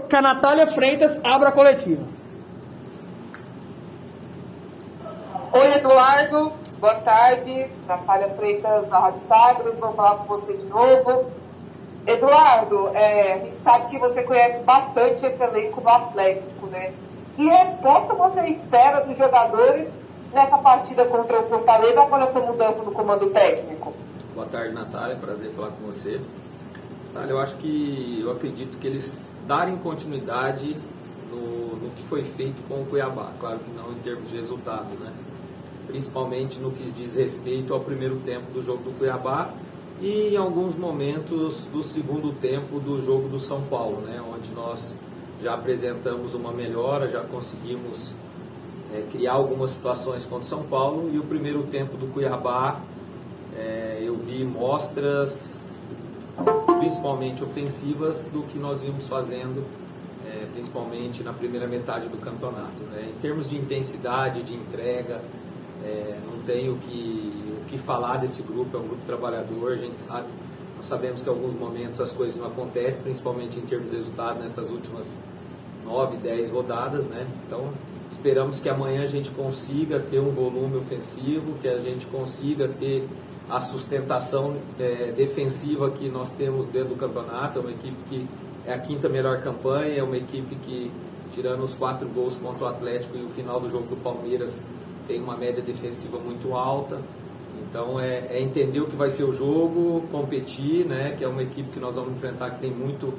que a Natália Freitas abra a coletiva. Oi, Eduardo. Boa tarde. Natália Freitas, da Rádio Sagres. Vou falar com você de novo. Eduardo, a gente sabe que você conhece bastante esse elenco do Atlético, né? Que resposta você espera dos jogadores nessa partida contra o Fortaleza após essa mudança no comando técnico? Boa tarde, Natália. Prazer falar com você. Natália, eu acredito que eles darem continuidade no que foi feito com o Cuiabá. Claro que não em termos de resultado, né? Principalmente no que diz respeito ao primeiro tempo do jogo do Cuiabá e em alguns momentos do segundo tempo do jogo do São Paulo, né? Onde nós já apresentamos uma melhora, já conseguimos criar algumas situações contra o São Paulo, e o primeiro tempo do Cuiabá eu vi mostras principalmente ofensivas do que nós vimos fazendo principalmente na primeira metade do campeonato, né? Em termos de intensidade, de entrega, não tenho o que falar desse grupo. É um grupo trabalhador, nós sabemos que em alguns momentos as coisas não acontecem, principalmente em termos de resultado nessas últimas 9, 10 rodadas, né? Então esperamos que amanhã a gente consiga ter um volume ofensivo, que a gente consiga ter a sustentação defensiva que nós temos dentro do campeonato. É uma equipe que é a quinta melhor campanha, é uma equipe que, tirando os 4 gols contra o Atlético e o final do jogo do Palmeiras, tem uma média defensiva muito alta. Então é entender o que vai ser o jogo, competir, né, que é uma equipe que nós vamos enfrentar que tem muito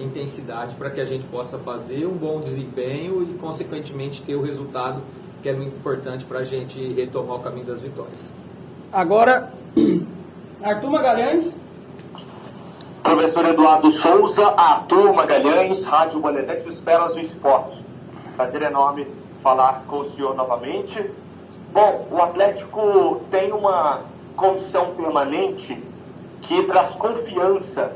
intensidade, para que a gente possa fazer um bom desempenho e consequentemente ter o resultado, que é muito importante para a gente retomar o caminho das vitórias. Agora, Arthur Magalhães. Professor Eduardo Souza, Arthur Magalhães, Rádio Bandeirantes, Esperas do Esporte. Prazer enorme falar com o senhor novamente. Bom, o Atlético tem uma comissão permanente que traz confiança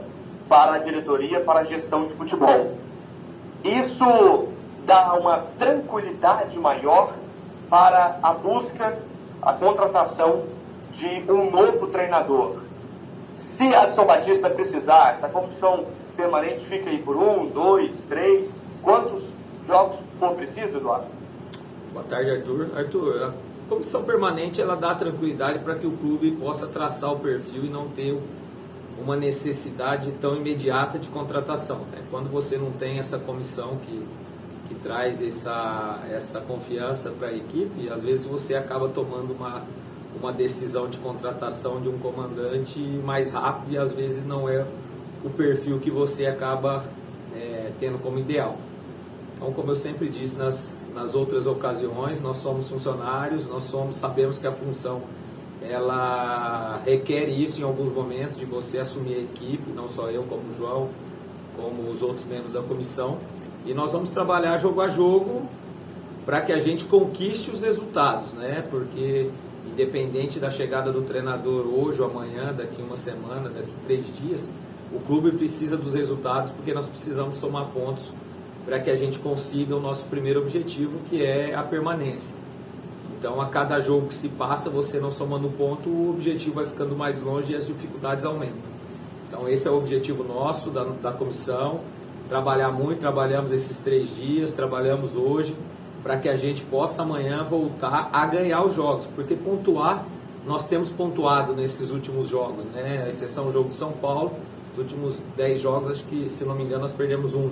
para a diretoria, para a gestão de futebol. Isso dá uma tranquilidade maior para a busca, a contratação de um novo treinador. Se a Adson Batista precisar, essa comissão permanente fica aí por 1, 2, 3, quantos jogos for preciso, Eduardo? Boa tarde, Arthur. Arthur, a comissão permanente ela dá tranquilidade para que o clube possa traçar o perfil e não ter uma necessidade tão imediata de contratação, né? Quando você não tem essa comissão que traz essa confiança para a equipe, às vezes você acaba tomando uma decisão de contratação de um comandante mais rápido, e às vezes não é o perfil que você acaba tendo como ideal. Então, como eu sempre disse nas outras ocasiões, nós somos funcionários, sabemos que a função ela requer isso em alguns momentos, de você assumir a equipe, não só eu, como o João, como os outros membros da comissão, e nós vamos trabalhar jogo a jogo para que a gente conquiste os resultados, né? Porque independente da chegada do treinador hoje ou amanhã, daqui uma semana, daqui 3 dias, o clube precisa dos resultados, porque nós precisamos somar pontos para que a gente consiga o nosso primeiro objetivo, que é a permanência. Então, a cada jogo que se passa, você não somando ponto, o objetivo vai ficando mais longe e as dificuldades aumentam. Então, esse é o objetivo nosso, da comissão, trabalhar muito. Trabalhamos esses 3 dias, trabalhamos hoje, para que a gente possa amanhã voltar a ganhar os jogos, porque pontuar, nós temos pontuado nesses últimos jogos, né? A exceção do jogo de São Paulo, os últimos 10 jogos, acho que, se não me engano, nós perdemos 1.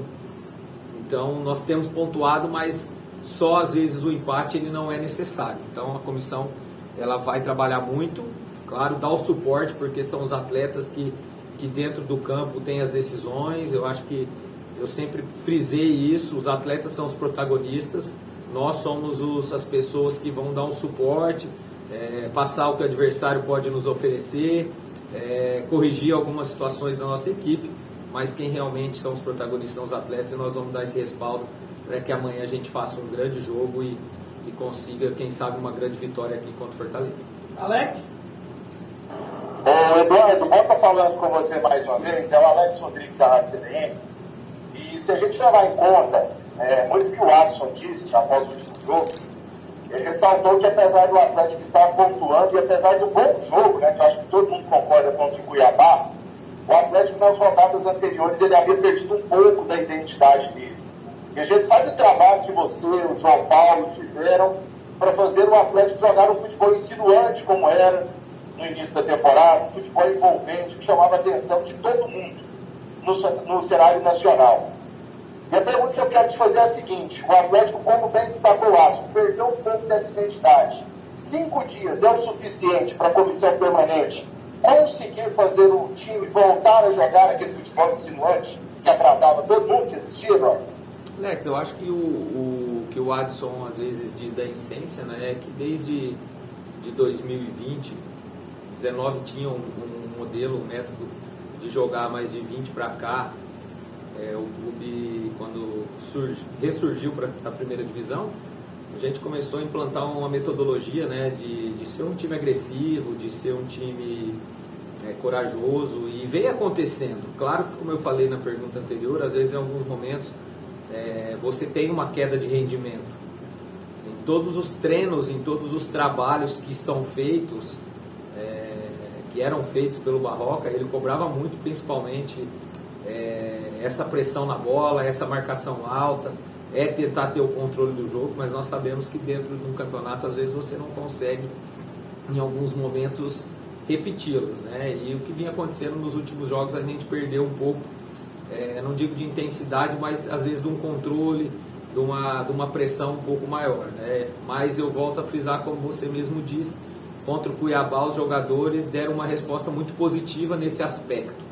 Então, nós temos pontuado, mas só às vezes o empate ele não é necessário. Então, a comissão ela vai trabalhar muito, claro, dar o suporte, porque são os atletas que dentro do campo têm as decisões. Eu acho que eu sempre frisei isso, os atletas são os protagonistas, nós somos as pessoas que vão dar um suporte, passar o que o adversário pode nos oferecer, corrigir algumas situações da nossa equipe, mas quem realmente são os protagonistas são os atletas, e nós vamos dar esse respaldo para que amanhã a gente faça um grande jogo e consiga, quem sabe, uma grande vitória aqui contra o Fortaleza. Alex? Eduardo, volta falando com você mais uma vez, é o Alex Rodrigues da Rádio CBN, e se a gente levar em conta muito que o Adson disse após o último jogo, ele ressaltou que apesar do Atlético estar pontuando e apesar do bom jogo, né, que eu acho que todo mundo concorda com o de Cuiabá, o Atlético nas rodadas anteriores ele havia perdido um pouco da identidade dele. E a gente sabe o trabalho que você, o João Paulo tiveram para fazer o Atlético jogar um futebol insinuante como era no início da temporada, um futebol envolvente que chamava a atenção de todo mundo no cenário nacional. E a pergunta que eu quero te fazer é a seguinte: o Atlético, como bem destacou o Adson, perdeu um pouco dessa identidade. 5 dias é o suficiente para a comissão permanente conseguir fazer o time voltar a jogar aquele futebol insinuante que agradava todo mundo que assistia, Eduardo? Alex, eu acho que o que o Adson às vezes diz da essência, né, é que desde de 2020, 19 tinha um modelo, um método de jogar mais de 20 para cá. O clube, quando ressurgiu para a primeira divisão, a gente começou a implantar uma metodologia, né, de ser um time agressivo, de ser um time corajoso, e veio acontecendo. Claro que, como eu falei na pergunta anterior, às vezes em alguns momentos você tem uma queda de rendimento. Em todos os treinos, em todos os trabalhos que são feitos, que eram feitos pelo Barroca, ele cobrava muito, principalmente essa pressão na bola, essa marcação alta, tentar ter o controle do jogo, mas nós sabemos que dentro de um campeonato às vezes você não consegue em alguns momentos repeti-los, né? E o que vinha acontecendo nos últimos jogos, a gente perdeu um pouco, não digo de intensidade, mas às vezes de um controle, de uma pressão um pouco maior, né? Mas eu volto a frisar, como você mesmo disse, contra o Cuiabá os jogadores deram uma resposta muito positiva nesse aspecto.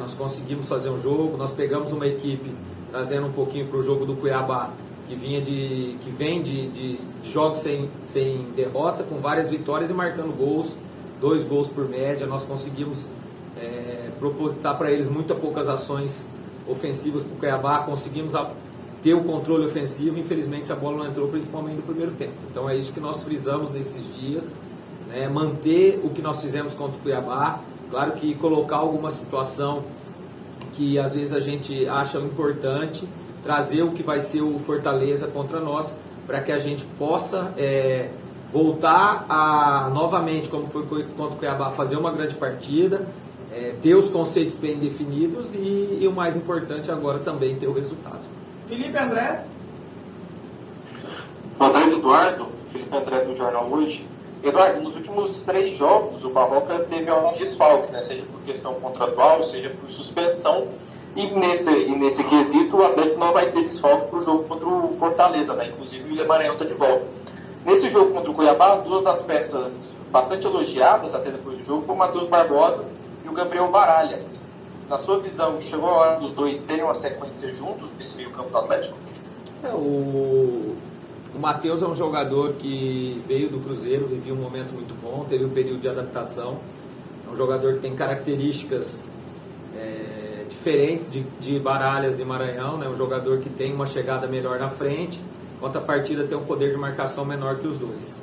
Nós conseguimos fazer um jogo, nós pegamos uma equipe, trazendo um pouquinho para o jogo do Cuiabá, que vem de jogos sem derrota, com várias vitórias e marcando gols, 2 gols por média. Nós conseguimos propositar para eles muito poucas ações ofensivas para o Cuiabá, conseguimos ter o controle ofensivo. Infelizmente a bola não entrou, principalmente no primeiro tempo. Então é isso que nós frisamos nesses dias, né? Manter o que nós fizemos contra o Cuiabá. Claro que colocar alguma situação que às vezes a gente acha importante, trazer o que vai ser o Fortaleza contra nós, para que a gente possa voltar a, novamente, como foi contra o Cuiabá, fazer uma grande partida, ter os conceitos bem definidos e o mais importante agora também ter o resultado. Felipe André. Boa tarde, Eduardo. Felipe André do Jornal Hoje. Eduardo, nos últimos 3 jogos o Barroca teve alguns desfalques, né? Seja por questão contratual, seja por suspensão. E nesse quesito o Atlético não vai ter desfalque para o jogo contra o Fortaleza, né? Inclusive o William Maranhão está de volta. Nesse jogo contra o Cuiabá, 2 das peças bastante elogiadas até depois do jogo foi o Matheus Barbosa e o Gabriel Baralhas. Na sua visão, chegou a hora dos dois terem uma sequência juntos nesse meio campo do Atlético? O Matheus é um jogador que veio do Cruzeiro, vivia um momento muito bom, teve um período de adaptação. É um jogador que tem características diferentes de Baralhas e Maranhão, né? Um jogador que tem uma chegada melhor na frente, enquanto a partida tem um poder de marcação menor que os dois.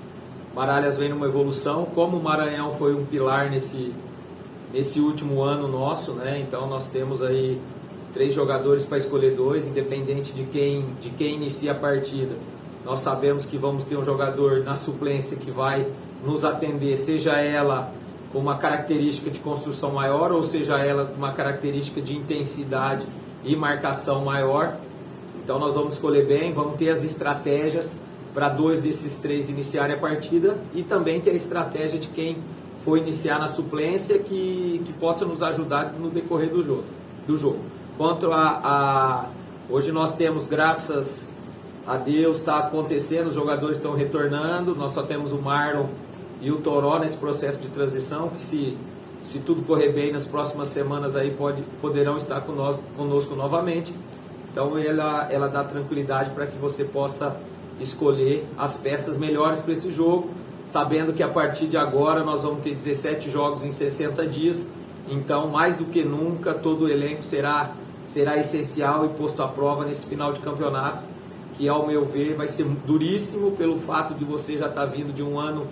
Baralhas vem numa evolução, como o Maranhão foi um pilar nesse último ano nosso, né? Então nós temos aí 3 jogadores para escolher 2, independente de quem inicia a partida. Nós sabemos que vamos ter um jogador na suplência que vai nos atender, seja ela com uma característica de construção maior, ou seja ela com uma característica de intensidade e marcação maior. Então nós vamos escolher bem, vamos ter as estratégias para 2 desses 3 iniciarem a partida, e também ter a estratégia de quem for iniciar na suplência que possa nos ajudar no decorrer do jogo. Quanto hoje nós temos, graças a Deus, está acontecendo, os jogadores estão retornando, nós só temos o Marlon e o Toró nesse processo de transição, que se tudo correr bem nas próximas semanas aí poderão estar conosco novamente. Então ela dá tranquilidade para que você possa escolher as peças melhores para esse jogo, sabendo que a partir de agora nós vamos ter 17 jogos em 60 dias, então mais do que nunca todo o elenco será essencial e posto à prova nesse final de campeonato, que ao meu ver vai ser duríssimo pelo fato de você já estar vindo de um ano,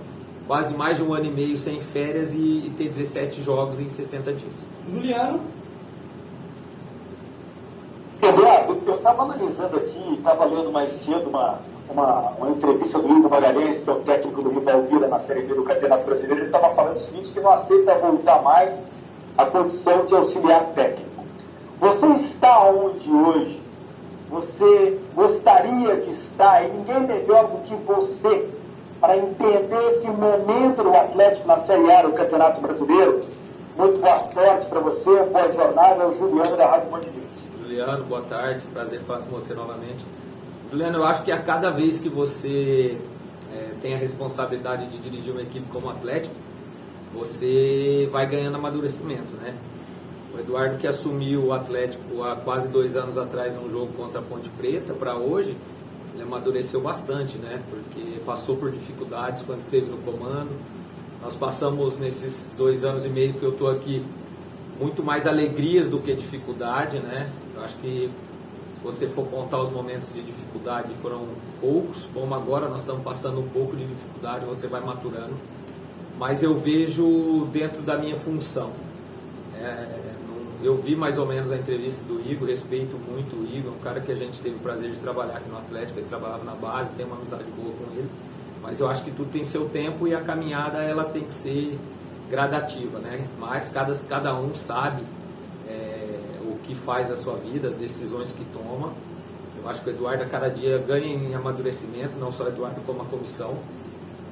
quase mais de um ano e meio sem férias, e ter 17 jogos em 60 dias. Juliano. Eduardo, eu estava analisando aqui, estava lendo mais cedo uma entrevista do Igor Magalhães, que é o técnico do Rivalvira na Série B do Campeonato Brasileiro. Ele estava falando o seguinte, que não aceita voltar mais a condição de auxiliar técnico. Você está onde hoje você gostaria de estar, e ninguém melhor do que você para entender esse momento do Atlético na Série A do Campeonato Brasileiro. Muito boa sorte para você, boa jornada. É o Juliano da Rádio Monte News. Juliano, boa tarde, prazer falar com você novamente. Juliano, eu acho que a cada vez que você tem a responsabilidade de dirigir uma equipe como o Atlético, você vai ganhando amadurecimento, né? O Eduardo, que assumiu o Atlético há quase 2 anos atrás num jogo contra a Ponte Preta, para hoje, ele amadureceu bastante, né? Porque passou por dificuldades quando esteve no comando. Nós passamos nesses 2 anos e meio que eu estou aqui muito mais alegrias do que dificuldade, né? Eu acho que se você for contar os momentos de dificuldade, foram poucos, como agora nós estamos passando um pouco de dificuldade, você vai maturando. Mas eu vejo dentro da minha função. Eu vi mais ou menos a entrevista do Igor, respeito muito o Igor, um cara que a gente teve o prazer de trabalhar aqui no Atlético, ele trabalhava na base, tem uma amizade boa com ele, mas eu acho que tudo tem seu tempo e a caminhada ela tem que ser gradativa, né? Mas cada um sabe o que faz a sua vida, as decisões que toma. Eu acho que o Eduardo a cada dia ganha em amadurecimento, não só o Eduardo como a comissão,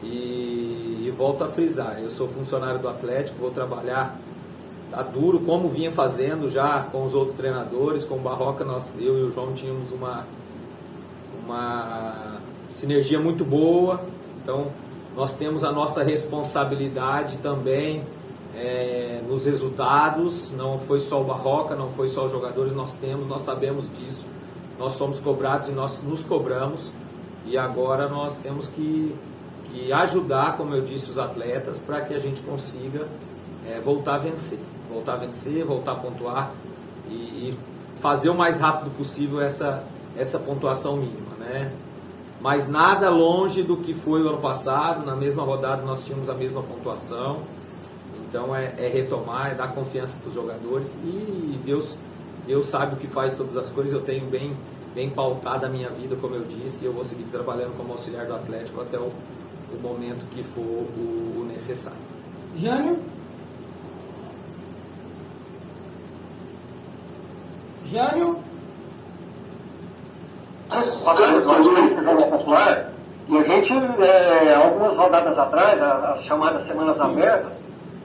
e volto a frisar, eu sou funcionário do Atlético, vou trabalhar tá duro, como vinha fazendo já com os outros treinadores, com o Barroca, eu e o João tínhamos uma sinergia muito boa, então nós temos a nossa responsabilidade também nos resultados, não foi só o Barroca, não foi só os jogadores, nós sabemos disso, nós somos cobrados e nós nos cobramos, e agora nós temos que ajudar, como eu disse, os atletas para que a gente consiga voltar a vencer, voltar a pontuar e fazer o mais rápido possível essa pontuação mínima, né? Mas nada longe do que foi o ano passado, na mesma rodada nós tínhamos a mesma pontuação, então é retomar, é dar confiança para os jogadores e Deus sabe o que faz todas as coisas, eu tenho bem pautada a minha vida, como eu disse, e eu vou seguir trabalhando como auxiliar do Atlético até o momento que for o necessário. Jânio? Jânio? Popular, e a gente, algumas rodadas atrás, as chamadas semanas abertas,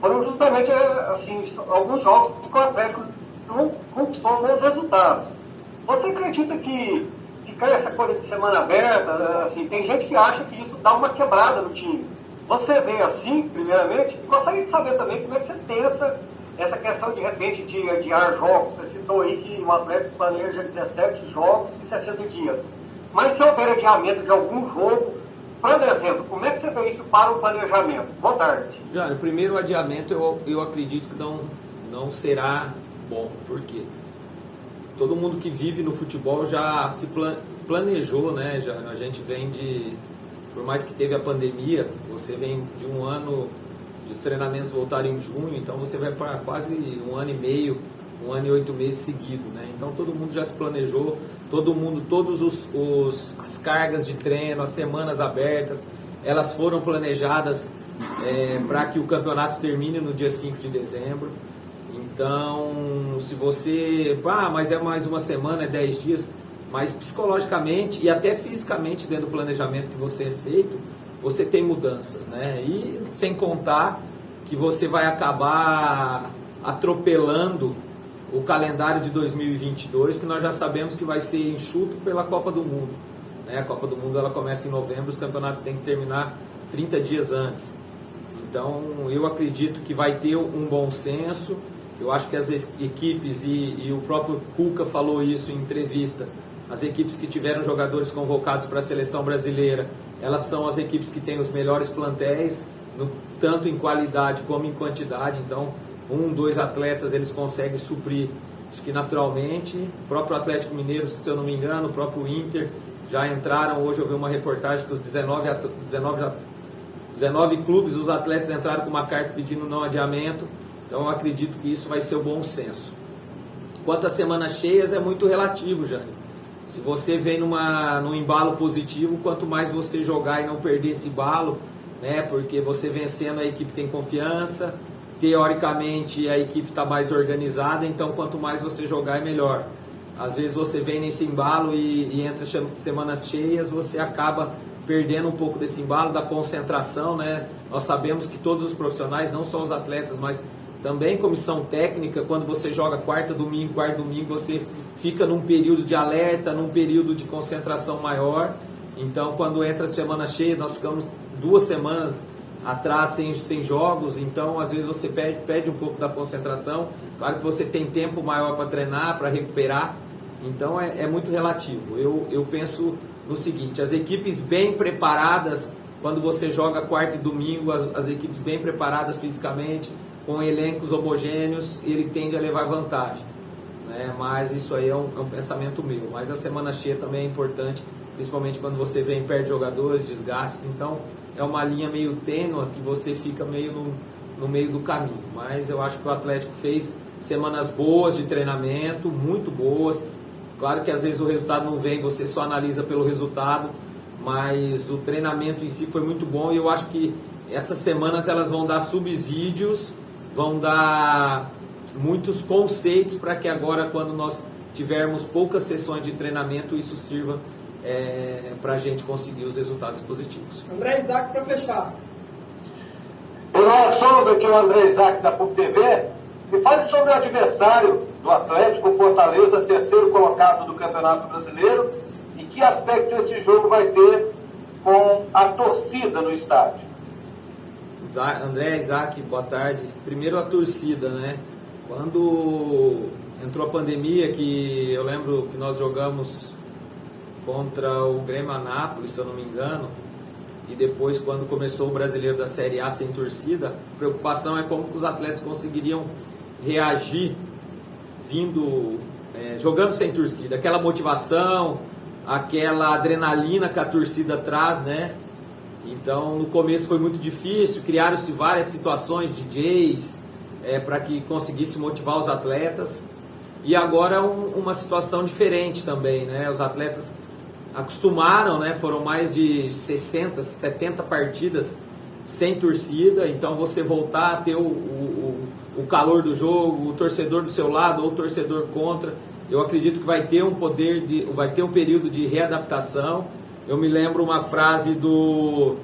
foram justamente assim, alguns jogos que o Atlético não conquistou bons resultados. Você acredita que essa coisa de semana aberta, assim, tem gente que acha que isso dá uma quebrada no time? Você vê assim, primeiramente, e gostaria de saber também como é que você pensa essa questão de repente de adiar jogos. Você citou aí que o Atlético planeja 17 jogos em 60 dias. Mas se houver adiamento de algum jogo para dezembro, como é que você vê isso para o planejamento? Boa tarde. Já, o primeiro adiamento eu acredito que não será bom. Por quê? Todo mundo que vive no futebol já se planejou, né? A gente vem por mais que teve a pandemia, você vem de um ano de os treinamentos voltarem em junho, então você vai para quase 1 ano e meio, 1 ano e 8 meses seguido, né? Então todo mundo já se planejou, as cargas de treino, as semanas abertas, elas foram planejadas para que o campeonato termine no dia 5 de dezembro. Então, se você... mas é mais uma semana, é 10 dias, mas psicologicamente e até fisicamente dentro do planejamento que você é feito, você tem mudanças, né? E sem contar que você vai acabar atropelando o calendário de 2022, que nós já sabemos que vai ser enxuto pela Copa do Mundo, né? A Copa do Mundo ela começa em novembro, os campeonatos têm que terminar 30 dias antes. Então, eu acredito que vai ter um bom senso. Eu acho que as equipes, e o próprio Cuca falou isso em entrevista, as equipes que tiveram jogadores convocados para a seleção brasileira, elas são as equipes que têm os melhores plantéis, tanto em qualidade como em quantidade. Então, 1, 2 atletas eles conseguem suprir, acho que naturalmente. O próprio Atlético Mineiro, se eu não me engano, o próprio Inter já entraram. Hoje eu vi uma reportagem que os 19 clubes, os atletas entraram com uma carta pedindo não adiamento. Então eu acredito que isso vai ser o bom senso. Quanto às semanas cheias, é muito relativo, Jânio. Se você vem num embalo positivo, quanto mais você jogar e não perder esse embalo, né, porque você vencendo a equipe tem confiança, teoricamente a equipe está mais organizada, então quanto mais você jogar é melhor. Às vezes você vem nesse embalo e entra semanas cheias, você acaba perdendo um pouco desse embalo, da concentração, né? Nós sabemos que todos os profissionais, não só os atletas, mas também comissão técnica, quando você joga quarta domingo, você fica num período de alerta, num período de concentração maior. Então, quando entra a semana cheia, nós ficamos 2 semanas atrás sem jogos, então às vezes você perde um pouco da concentração. Claro que você tem tempo maior para treinar, para recuperar, então é muito relativo. Eu penso no seguinte: as equipes bem preparadas, quando você joga quarta e domingo, as equipes bem preparadas fisicamente, com elencos homogêneos, ele tende a levar vantagem, né? Mas isso aí é um pensamento meu. Mas a semana cheia também é importante, principalmente quando você vem perto de jogadores, desgastes. Então é uma linha meio tênue que você fica meio no meio do caminho. Mas eu acho que o Atlético fez semanas boas de treinamento, muito boas. Claro que às vezes o resultado não vem, você só analisa pelo resultado, mas o treinamento em si foi muito bom e eu acho que essas semanas elas vão dar subsídios, vão dar muitos conceitos para que agora, quando nós tivermos poucas sessões de treinamento, isso sirva para a gente conseguir os resultados positivos. André Isaac para fechar. Olá, Souza, aqui é o André Isaac da PUC TV. Me fale sobre o adversário do Atlético, o Fortaleza, terceiro colocado do Campeonato Brasileiro, e que aspecto esse jogo vai ter com a torcida no estádio. André, Isaac, boa tarde. Primeiro a torcida, né? Quando entrou a pandemia, que eu lembro que nós jogamos contra o Grêmio Anápolis, se eu não me engano, e depois quando começou o Brasileiro da Série A sem torcida, a preocupação é como os atletas conseguiriam reagir jogando sem torcida, aquela motivação, aquela adrenalina que a torcida traz, né? Então no começo foi muito difícil, criaram-se várias situações, DJs, para que conseguisse motivar os atletas, e agora uma situação diferente também, né? Os atletas acostumaram, né? Foram mais de 60, 70 partidas sem torcida, então você voltar a ter o calor do jogo, o torcedor do seu lado ou o torcedor contra, eu acredito que vai ter um período de readaptação. Eu me lembro uma frase do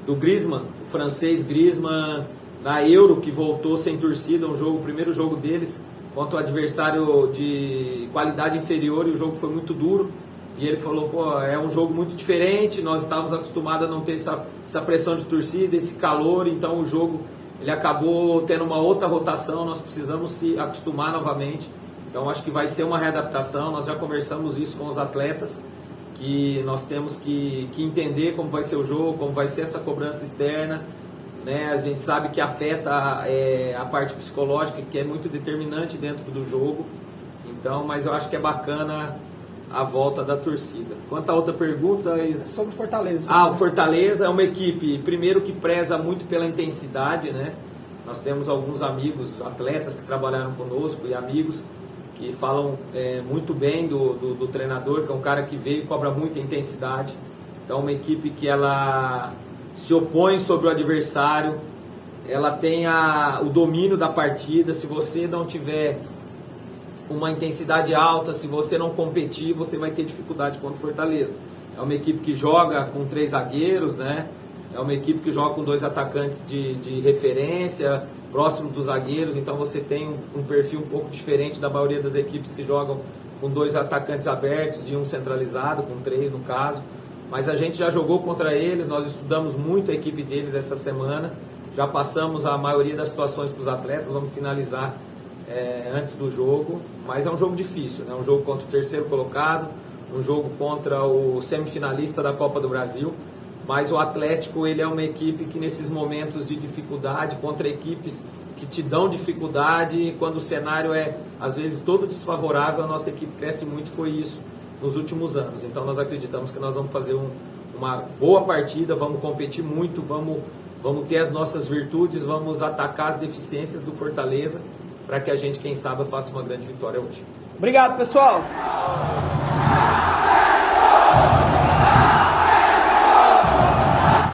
Griezmann, o francês Griezmann, na Euro, que voltou sem torcida, o primeiro jogo deles contra o adversário de qualidade inferior, e o jogo foi muito duro. E ele falou, é um jogo muito diferente, nós estávamos acostumados a não ter essa pressão de torcida, esse calor, então o jogo ele acabou tendo uma outra rotação, nós precisamos se acostumar novamente. Então acho que vai ser uma readaptação, nós já conversamos isso com os atletas, que nós temos que entender como vai ser o jogo, como vai ser essa cobrança externa, né? A gente sabe que afeta a parte psicológica, que é muito determinante dentro do jogo, então, mas eu acho que é bacana a volta da torcida. Quanto à outra pergunta... Sobre o Fortaleza. O Fortaleza é uma equipe, primeiro, que preza muito pela intensidade, né? Nós temos alguns amigos, atletas que trabalharam conosco e amigos que falam muito bem do treinador, que é um cara que veio e cobra muita intensidade. Então, uma equipe que ela se opõe sobre o adversário, ela tem o domínio da partida. Se você não tiver uma intensidade alta, se você não competir, você vai ter dificuldade contra o Fortaleza. É uma equipe que joga com 3 zagueiros, né? É uma equipe que joga com 2 atacantes de referência, próximo dos zagueiros, então você tem um perfil um pouco diferente da maioria das equipes que jogam com 2 atacantes abertos e um centralizado, com 3 no caso. Mas a gente já jogou contra eles, nós estudamos muito a equipe deles essa semana, já passamos a maioria das situações para os atletas, vamos finalizar antes do jogo, mas é um jogo difícil, né? Um jogo contra o terceiro colocado, um jogo contra o semifinalista da Copa do Brasil, mas o Atlético ele é uma equipe que nesses momentos de dificuldade, contra equipes que te dão dificuldade, quando o cenário é às vezes todo desfavorável, a nossa equipe cresce muito, foi isso nos últimos anos. Então nós acreditamos que nós vamos fazer uma boa partida, vamos competir muito, vamos ter as nossas virtudes, vamos atacar as deficiências do Fortaleza, para que a gente, quem sabe, faça uma grande vitória hoje. Obrigado, pessoal!